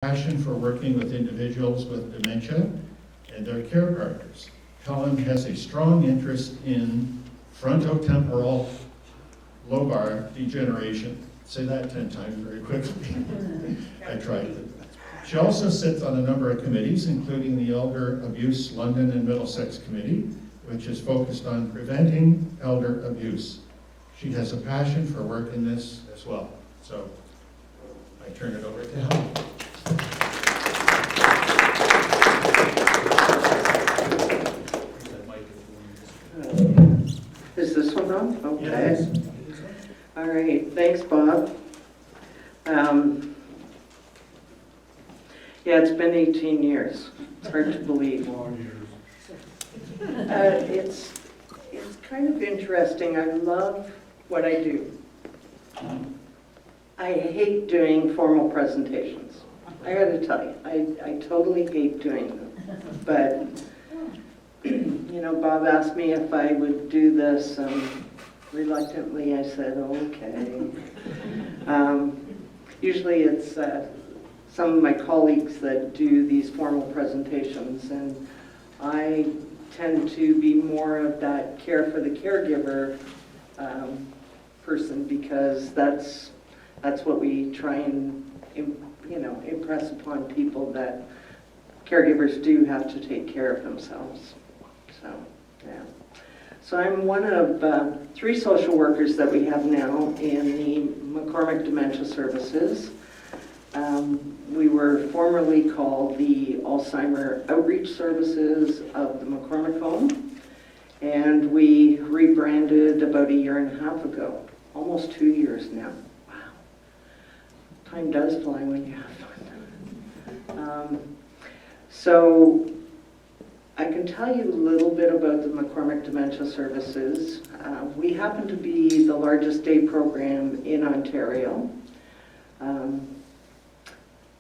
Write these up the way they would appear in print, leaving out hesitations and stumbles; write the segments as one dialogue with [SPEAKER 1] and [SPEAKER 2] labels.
[SPEAKER 1] passion for working with individuals with dementia and their care partners. Helen has a strong interest in frontotemporal lobar degeneration. Say that 10 times very quickly. I tried. She also sits on a number of committees, including the Elder Abuse London and Middlesex Committee, which is focused on preventing elder abuse. She has a passion for work in this as well. So I turn it over to Helen.
[SPEAKER 2] Is this one on? Okay.
[SPEAKER 1] Yes.
[SPEAKER 2] All right. Thanks, Bob. Yeah, it's been 18 years. It's hard to believe. It's kind of interesting. I love what I do. I hate doing formal presentations. I got to tell you, I totally hate doing them. But you know, Bob asked me if I would do this, and reluctantly I said, okay. Usually it's some of my colleagues that do these formal presentations, and I tend to be more of that care for the caregiver person, because that's what we try and impress upon people, that caregivers do have to take care of themselves. So, yeah. So I'm one of 3 social workers that we have now in the McCormick Dementia Services. We were formerly called the Alzheimer Outreach Services of the McCormick Home, and we rebranded about 1.5 years ago, almost 2 years now. Wow. Time does fly when you have fun. So I can tell you a little bit about the McCormick Dementia Services. We happen to be the largest day program in Ontario.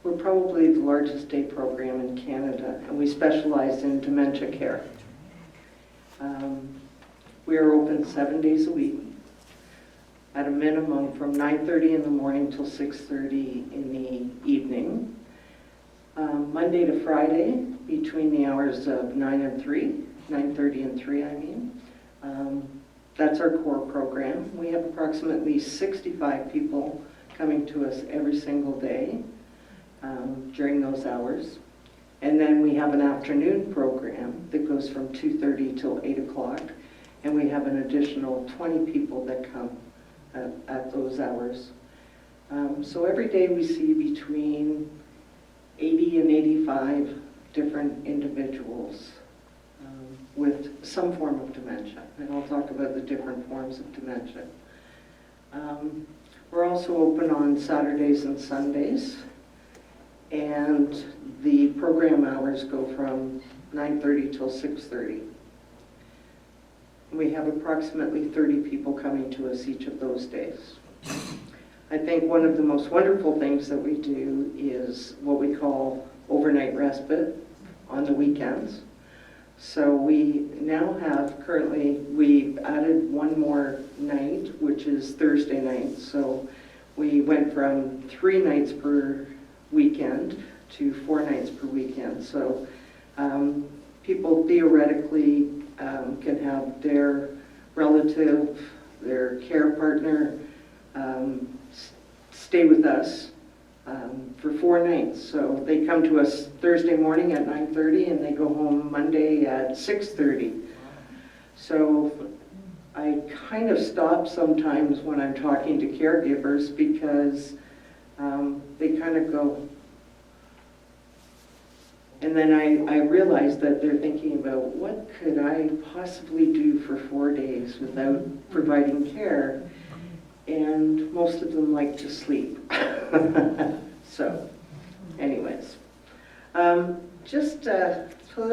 [SPEAKER 2] We're probably the largest day program in Canada, and we specialize in dementia care. We are open 7 days a week, at a minimum from 9:30 in the morning till 6:30 in the evening. Monday to Friday, between the hours of 9:30 and 3, I mean. That's our core program. We have approximately 65 people coming to us every single day during those hours. And then we have an afternoon program that goes from 2:30 till 8 o'clock. And we have an additional 20 people that come at those hours. So every day we see between 80 and 85 different individuals with some form of dementia. And I'll talk about the different forms of dementia. We're also open on Saturdays and Sundays. And the program hours go from 9:30 till 6:30. We have approximately 30 people coming to us each of those days. I think one of the most wonderful things that we do is what we call overnight respite on the weekends. So we now have, currently, we've added one more night, which is Thursday night. So we went from 3 nights per weekend to 4 nights per weekend. So people theoretically can have their relative, their care partner, stay with us for 4 nights. So they come to us Thursday morning at 9:30 and they go home Monday at 6:30. So I kind of stop sometimes when I'm talking to caregivers, because they kind of go, and then I realize that they're thinking about, what could I possibly do for 4 days without providing care? And most of them like to sleep. So anyways, so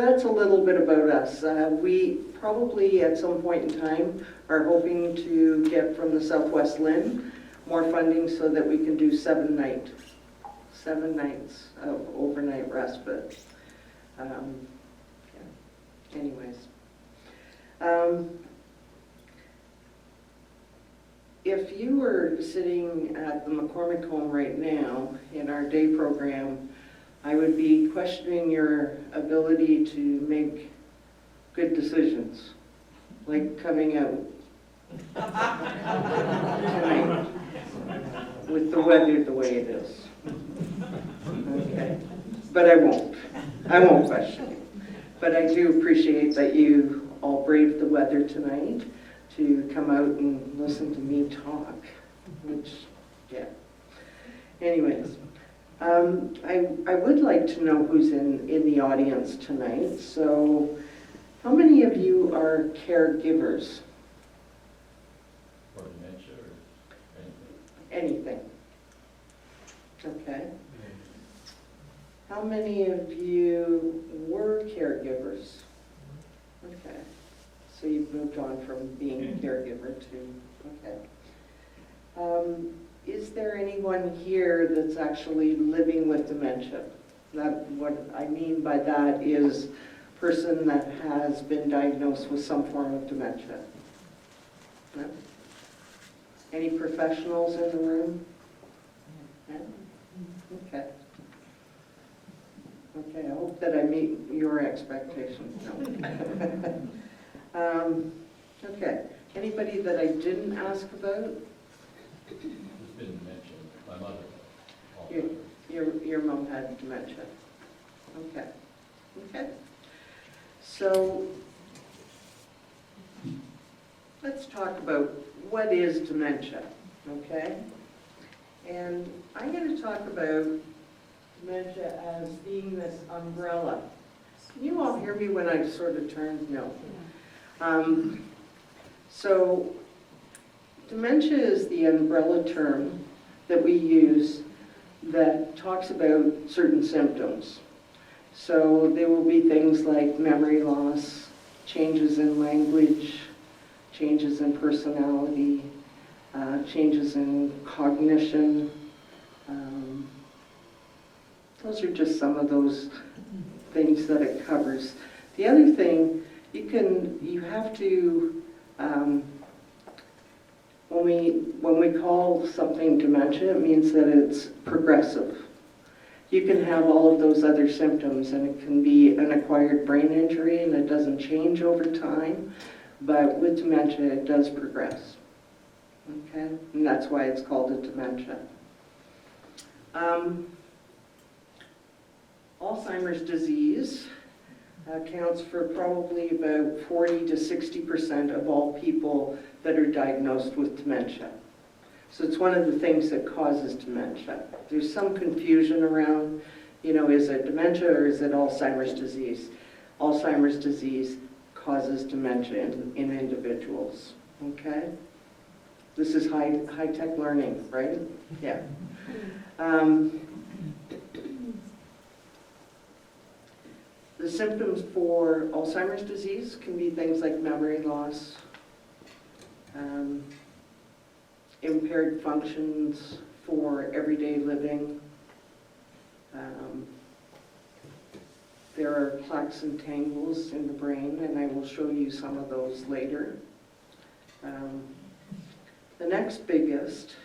[SPEAKER 2] that's a little bit about us. We probably at some point in time are hoping to get from the Southwest LHIN more funding so that we can do 7 nights of overnight respite. Anyways. If you were sitting at the McCormick home right now in our day program, questioning your ability to make good decisions, like coming out tonight with the weather the way it is. Okay, but I won't question you. But I do appreciate that you all braved the weather tonight to come out and listen to me talk, which, yeah. Anyways, I would like to know who's in the audience tonight. So how many of you are caregivers?
[SPEAKER 1] Or dementia or anything.
[SPEAKER 2] Anything. Okay. How many of you were caregivers? Okay. So you've moved on from being a caregiver to, okay. Is there anyone here that's actually living with dementia? What I mean by that is a person that has been diagnosed with some form of dementia. No? Any professionals in the room? No? Okay. Okay, I hope that I meet your expectations. No. Okay. Anybody that I didn't ask about?
[SPEAKER 1] It's been mentioned, my mother.
[SPEAKER 2] Your mom had dementia. Okay. Okay. So let's talk about what is dementia, okay? And I'm going to talk about dementia as being this umbrella. Can you all hear me when I sort of turn? No. So dementia is the umbrella term that we use that talks about certain symptoms. So there will be things like memory loss, changes in language, changes in personality, changes in cognition. Those are just some of those things that it covers. The other thing, you have to, when we call something dementia, it means that it's progressive. You can have all of those other symptoms, and it can be an acquired brain injury, and it doesn't change over time, but with dementia, it does progress. Okay? And that's why it's called a dementia. Alzheimer's disease accounts for probably about 40 to 60% of all people that are diagnosed with dementia. So it's one of the things that causes dementia. There's some confusion around, is it dementia or is it Alzheimer's disease? Alzheimer's disease causes dementia in individuals, okay? This is high-tech learning, right? Yeah. The symptoms for Alzheimer's disease can be things like memory loss, impaired functions for everyday living. There are plaques and tangles in the brain, and I will show you some of those later. The next biggest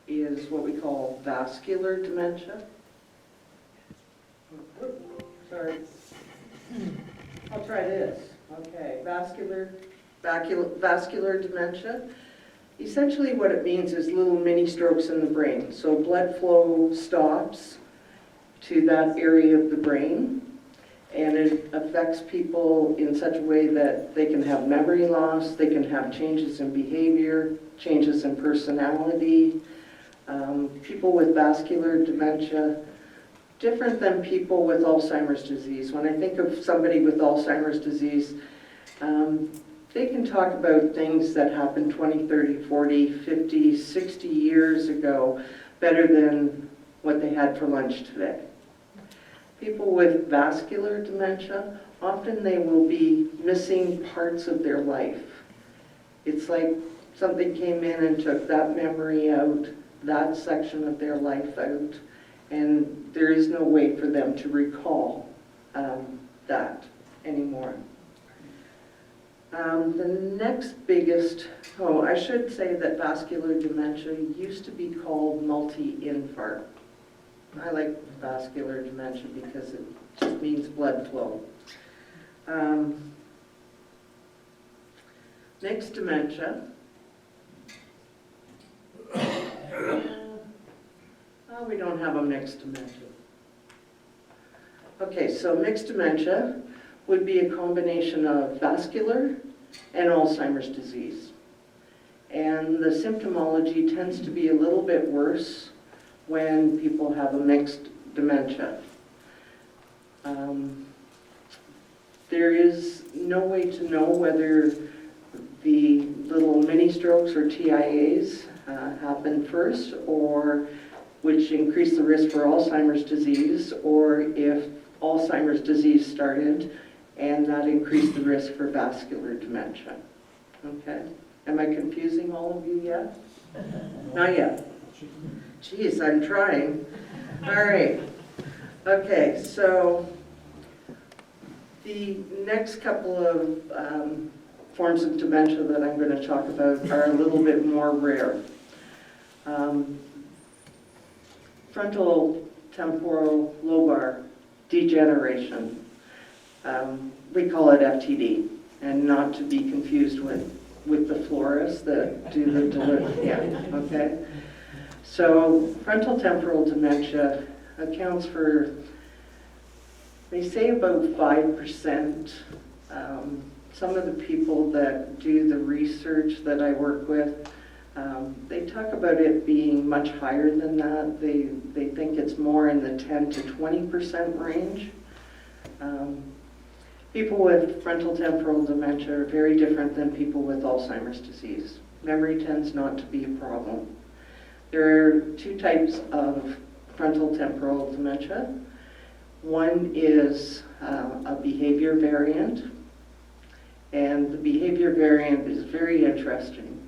[SPEAKER 2] is what we call vascular dementia. Sorry. I'll try this. Okay, vascular dementia. Essentially what it means is little mini strokes in the brain. So blood flow stops to that area of the brain, and it affects people in such a way that they can have memory loss, they can have changes in behavior, changes in personality. People with vascular dementia, different than people with Alzheimer's disease. When I think of somebody with Alzheimer's disease, they can talk about things that happened 20, 30, 40, 50, 60 years ago better than what they had for lunch today. People with vascular dementia, often they will be missing parts of their life. It's like something came in and took that memory out, that section of their life out, and there is no way for them to recall that anymore. The next biggest, I should say that vascular dementia used to be called multi-infarct. I like vascular dementia because it just means blood flow. Mixed dementia. Oh, we don't have a mixed dementia. Okay, so mixed dementia would be a combination of vascular and Alzheimer's disease. And the symptomology tends to be a little bit worse when people have a mixed dementia. There is no way to know whether the little mini strokes or TIAs happen first, or which increase the risk for Alzheimer's disease, or if Alzheimer's disease started and that increased the risk for vascular dementia. Okay? Am I confusing all of you yet? Not yet. Geez, I'm trying. All right. Okay, so the next couple of forms of dementia that I'm going to talk about are a little bit more rare. Frontal temporal lobar degeneration. We call it FTD, and not to be confused with the florists that do the delivery. Yeah, okay. So frontal temporal dementia accounts for, they say, about 5%. Some of the people that do the research that I work with, they talk about it being much higher than that. They think it's more in the 10 to 20% range. People with frontal temporal dementia are very different than people with Alzheimer's disease. Memory tends not to be a problem. There are two types of frontal temporal dementia. One is a behavior variant, and the behavior variant is very interesting.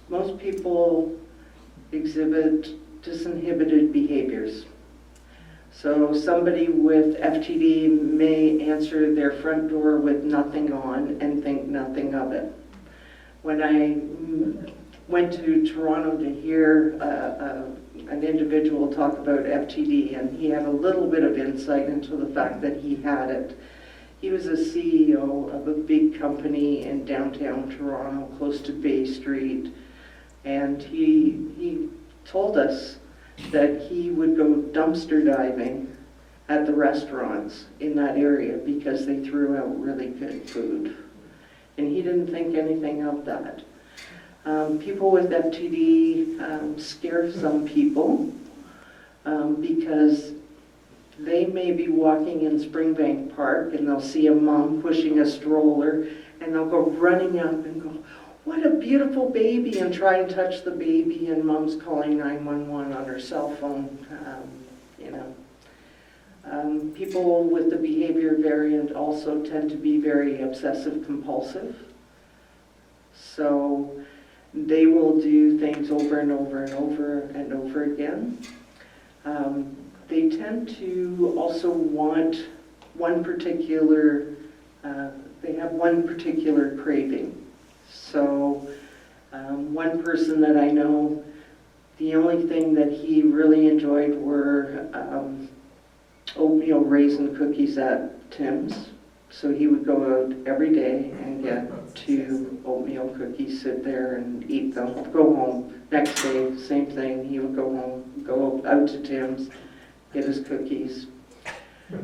[SPEAKER 2] Most people exhibit disinhibited behaviors. So somebody with FTD may answer their front door with nothing on and think nothing of it. When I went to Toronto to hear an individual talk about FTD, and he had a little bit of insight into the fact that he had it. He was a CEO of a big company in downtown Toronto, close to Bay Street, and he told us that he would go dumpster diving at the restaurants in that area because they threw out really good food. And he didn't think anything of that. People with FTD scare some people because they may be walking in Springbank Park and they'll see a mom pushing a stroller and they'll go running up and go, "What a beautiful baby," and try and touch the baby, and mom's calling 911 on her cell phone. People with the behavior variant also tend to be very obsessive compulsive. So they will do things over and over and over and over again. They tend to also want one particular, they have one particular craving. So one person that I know, the only thing that he really enjoyed were oatmeal raisin cookies at Tim's. So he would go out every day and get 2 oatmeal cookies, sit there and eat them, go home. Next day, same thing, he would go home, go out to Tim's, get his cookies.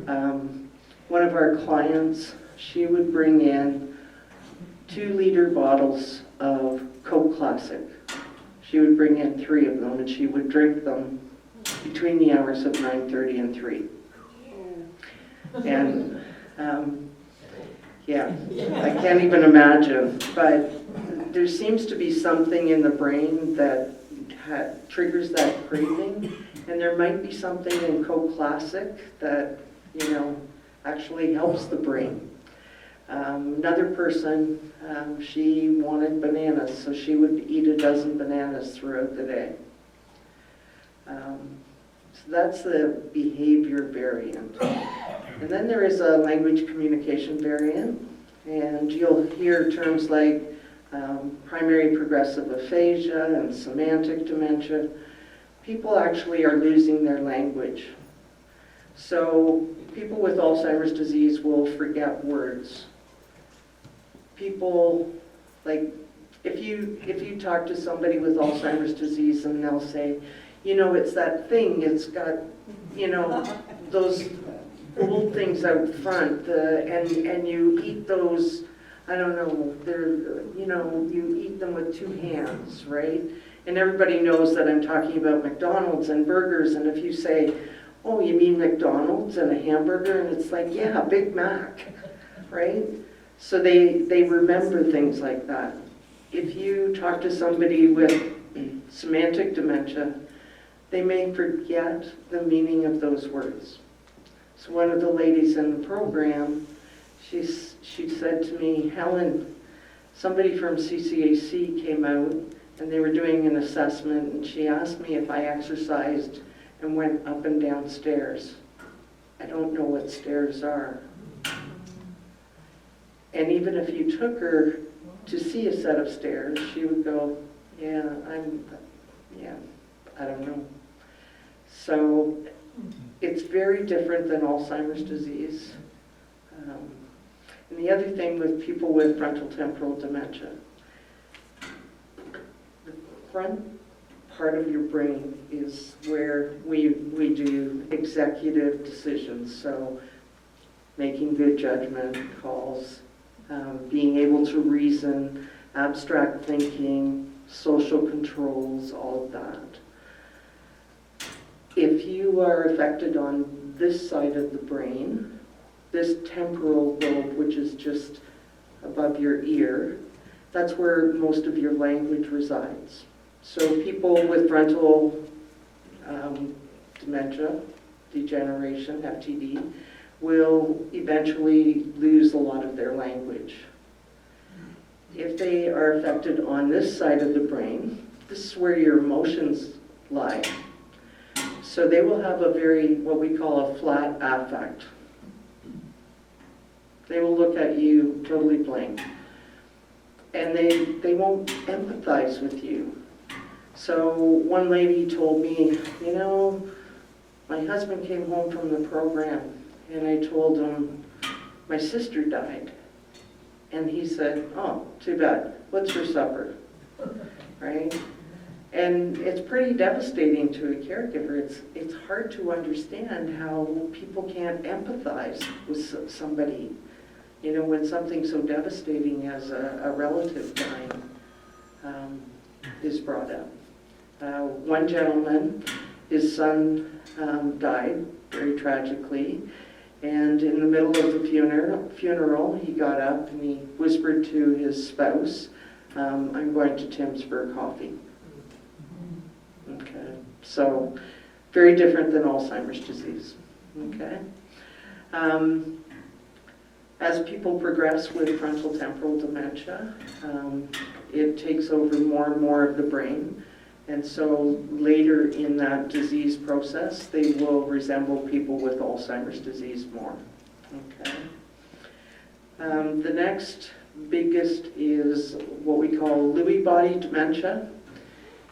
[SPEAKER 2] One of our clients, she would bring in 2-liter bottles of Coke Classic. She would bring in 3 of them, and she would drink them between the hours of 9:30 and 3. And yeah, I can't even imagine, but there seems to be something in the brain that triggers that craving, and there might be something in Coke Classic that, actually helps the brain. Another person, she wanted bananas, so she would eat a dozen bananas throughout the day. So that's the behavior variant. And then there is a language communication variant, and you'll hear terms like primary progressive aphasia and semantic dementia. people actually are losing their language. So people with Alzheimer's disease will forget words. People, like, if you talk to somebody with Alzheimer's disease and they'll say, you know, it's that thing, it's got, you know, those old things out front, and you eat those, I don't know, they're, you know, you eat them with two hands, right? And everybody knows that I'm talking about McDonald's and burgers, and if you say, oh, you mean McDonald's and a hamburger? And it's like, yeah, Big Mac, right? So they remember things like that. If you talk to somebody with semantic dementia, they may forget the meaning of those words. So one of the ladies in the program, she said to me, Helen, somebody from CCAC came out and they were doing an assessment, and she asked me if I exercised and went up and down stairs. I don't know what stairs are. And even if you took her to see a set of stairs, she would go, yeah, I don't know. So it's very different than Alzheimer's disease. And the other thing with people with frontotemporal dementia, the front part of your brain is where we do executive decisions, so making good judgment calls, being able to reason, abstract thinking, social controls, all of that. If you are affected on this side of the brain, this temporal lobe, which is just above your ear, that's where most of your language resides. So people with frontal dementia, degeneration, FTD, will eventually lose a lot of their language. If they are affected on this side of the brain, this is where your emotions lie. So they will have a very, what we call a flat affect. They will look at you totally blank. And they won't empathize with you. So one lady told me, you know, my husband came home from the program and I told him my sister died. And he said, oh, too bad. What's for supper? Right? And it's pretty devastating to a caregiver. It's hard to understand how people can't empathize with somebody, you know, when something so devastating as a relative dying is brought up. One gentleman, his son died very tragically, and in the middle of the funeral, he got up and he whispered to his spouse, I'm going to Tim's for a coffee. Okay, so very different than Alzheimer's disease. Okay, as people progress with frontotemporal dementia, it takes over more and more of the brain, and so later in that disease process, they will resemble people with Alzheimer's disease more. Okay, the next biggest is what we call Lewy body dementia.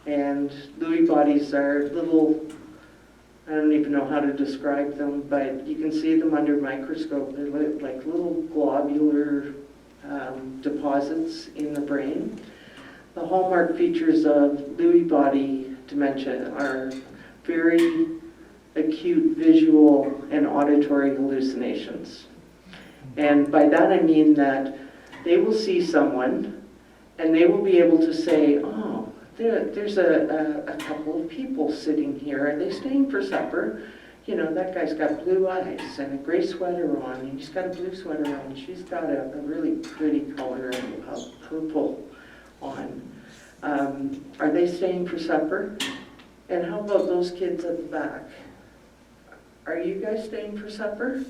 [SPEAKER 2] And Lewy bodies are little, I don't even know how to describe them, but you can see them under microscope. They're like little globular deposits in the brain. The hallmark features of Lewy body dementia are very acute visual and auditory hallucinations. And by that I mean that they will see someone and they will be able to say, oh, there's a couple of people sitting here. Are they staying for supper? You know, that guy's got blue eyes and a gray sweater on, and he's got a blue sweater on, and she's got a really pretty color of purple on. Are they staying for supper? And how about those kids at the back? Are you guys staying for supper?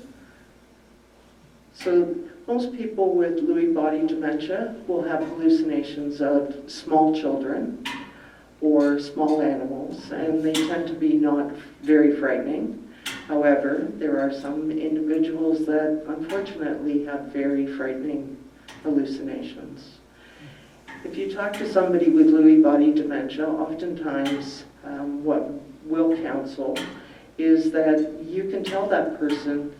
[SPEAKER 2] So most people with Lewy body dementia will have hallucinations of small children or small animals, and they tend to be not very frightening. However, there are some individuals that unfortunately have very frightening hallucinations. If you talk to somebody with Lewy body dementia, oftentimes what will counsel is that you can tell that person,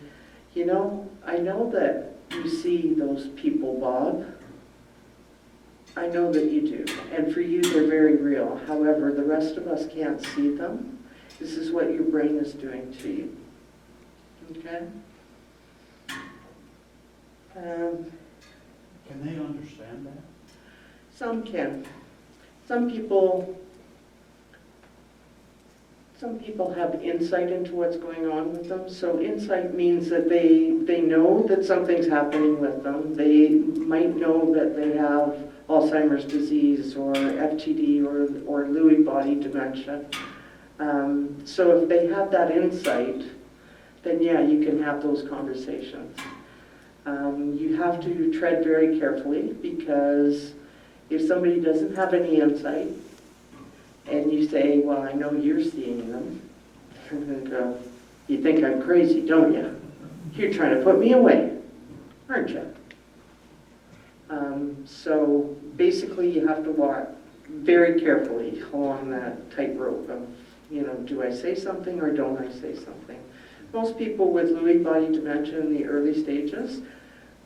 [SPEAKER 2] you know, I know that you see those people, Bob. I know that you do. And for you, they're very real. However, the rest of us can't see them. This is what your brain is doing to you. Okay?
[SPEAKER 3] Can they understand that?
[SPEAKER 2] Some can. Some people have insight into what's going on with them. So insight means that they know that something's happening with them. They might know that they have Alzheimer's disease or FTD or Lewy body dementia. So if they have that insight, then yeah, you can have those conversations. You have to tread very carefully, because if somebody doesn't have any insight and you say, well, I know you're seeing them, they're going to go, you think I'm crazy, don't you? You're trying to put me away, aren't you? So basically you have to walk very carefully along that tightrope of, you know, do I say something or don't I say something? Most people with Lewy body dementia in the early stages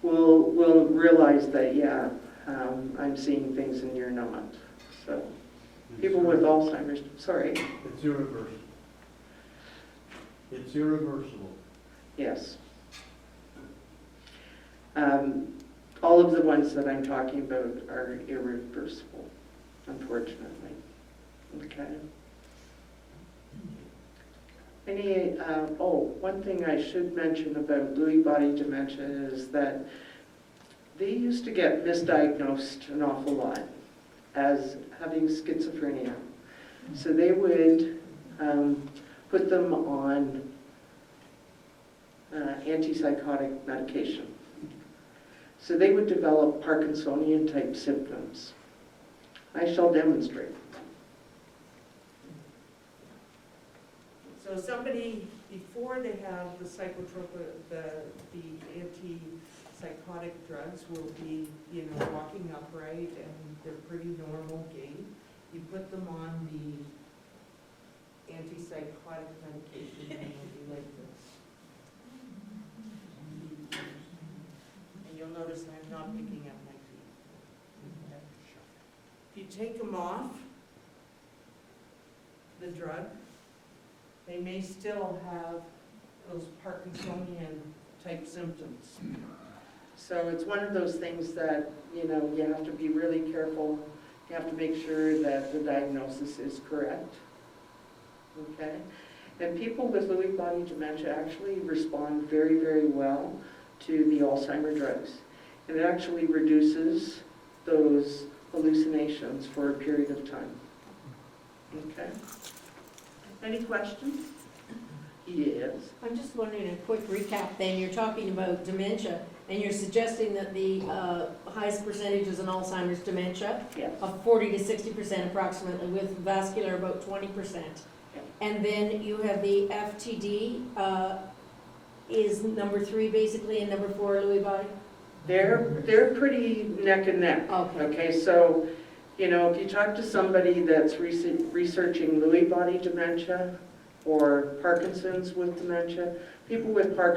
[SPEAKER 2] will realize that, yeah, I'm seeing things and you're not. So people with Alzheimer's, sorry.
[SPEAKER 3] It's irreversible. It's irreversible.
[SPEAKER 2] Yes. All of the ones that I'm talking about are irreversible, unfortunately. Okay. One thing I should mention about Lewy body dementia is that they used to get misdiagnosed an awful lot as having schizophrenia. So they would put them on antipsychotic medication. So they would develop Parkinsonian type symptoms. I shall demonstrate.
[SPEAKER 4] So somebody, before they have the psychotropic, the antipsychotic drugs will be, you know, walking upright and they're pretty normal gait. You put them on the antipsychotic medication and they'll be like this. And you'll notice I'm not picking up my feet. If you take them off the drug, they may still have those Parkinsonian type symptoms.
[SPEAKER 2] So it's one of those things that, you know, you have to be really careful. You have to make sure that the diagnosis is correct. Okay? And people with Lewy body dementia actually respond very, very well to the Alzheimer's drugs. And it actually reduces those hallucinations for a period of time. Okay? Any questions? Yes.
[SPEAKER 5] I'm just wondering, a quick recap then, you're talking about dementia, and you're suggesting that the highest percentage is in Alzheimer's dementia,
[SPEAKER 2] Yes.
[SPEAKER 5] of 40 to 60% approximately, with vascular about 20%.
[SPEAKER 2] Yeah.
[SPEAKER 5] And then you have the FTD, is number 3 basically, and number 4 Lewy body?
[SPEAKER 2] They're pretty neck and neck.
[SPEAKER 5] Okay.
[SPEAKER 2] Okay, so, you know, if you talk to somebody that's researching Lewy body dementia or Parkinson's with dementia, people with Parkinson's